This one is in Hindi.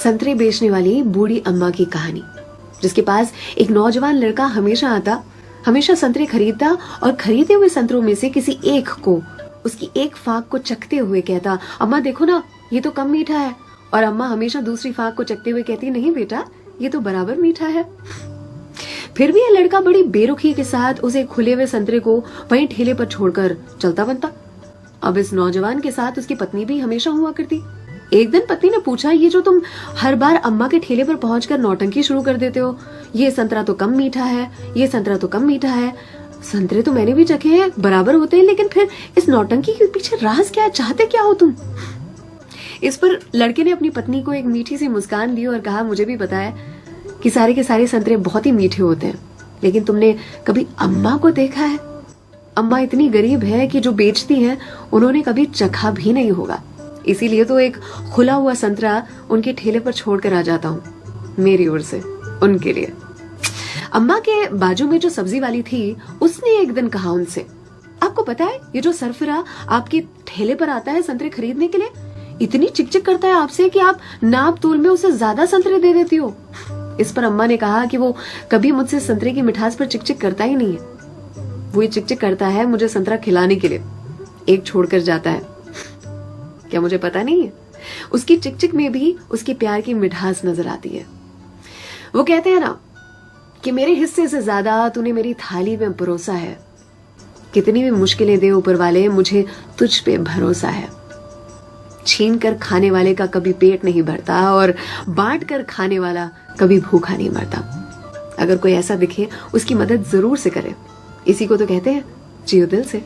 संतरे बेचने वाली बूढ़ी अम्मा की कहानी, जिसके पास एक नौजवान लड़का हमेशा आता, हमेशा संतरे खरीदता और खरीदे हुए संतरों में से किसी एक को, उसकी एक फाक को चखते हुए कहता, अम्मा देखो ना, ये तो कम मीठा है। और अम्मा हमेशा दूसरी फाक को चखते हुए कहती, नहीं बेटा, ये तो बराबर मीठा है। फिर भी यह लड़का बड़ी बेरुखी के साथ उसे खुले हुए संतरे को वहीं ठेले पर छोड़कर चलता बनता। अब इस नौजवान के साथ उसकी पत्नी भी हमेशा हुआ करती। एक दिन पत्नी ने पूछा, ये जो तुम हर बार अम्मा के ठेले पर पहुंचकर नौटंकी शुरू कर देते हो, ये संतरा तो कम मीठा है, ये संतरा तो कम मीठा है। संतरे तो मैंने भी चखे हैं, बराबर होते हैं, लेकिन फिर इस नौटंकी के पीछे राज क्या है, चाहते क्या हो तुम? इस पर लड़के ने अपनी पत्नी को एक मीठी सी मुस्कान दी और कहा, मुझे भी पता है कि सारे के सारे संतरे बहुत ही मीठे होते हैं, लेकिन तुमने कभी अम्मा को देखा है? अम्मा इतनी गरीब है कि जो बेचती हैं उन्होंने कभी चखा भी नहीं होगा, इसीलिए तो एक खुला हुआ संतरा उनके ठेले पर छोड़कर आ जाता हूँ, मेरी ओर से उनके लिए। अम्मा के बाजू में जो सब्जी वाली थी, उसने एक दिन कहा उनसे, आपको पता है ये जो सरफिरा आपके ठेले पर आता है संतरे खरीदने के लिए, इतनी चिकचिक करता है आपसे कि आप नाप तोल में उसे ज्यादा संतरे दे देती हो। इस पर अम्मा ने कहा कि वो कभी मुझसे संतरे की मिठास पर चिकचिक करता ही नहीं है, वो ये चिकचिक करता है मुझे संतरा खिलाने के लिए, एक छोड़कर जाता है। क्या मुझे पता नहीं है? उसकी चिकचिक में भी उसकी प्यार की मिठास नजर आती है। वो कहते हैं ना कि मेरे हिस्से से ज्यादा तूने मेरी थाली में परोसा है, कितनी भी मुश्किलें दे ऊपर वाले, मुझे तुझ पे भरोसा है। छीन कर खाने वाले का कभी पेट नहीं भरता और बांट कर खाने वाला कभी भूखा नहीं मरता। अगर कोई ऐसा दिखे, उसकी मदद जरूर से करे, इसी को तो कहते हैं जियो दिल से।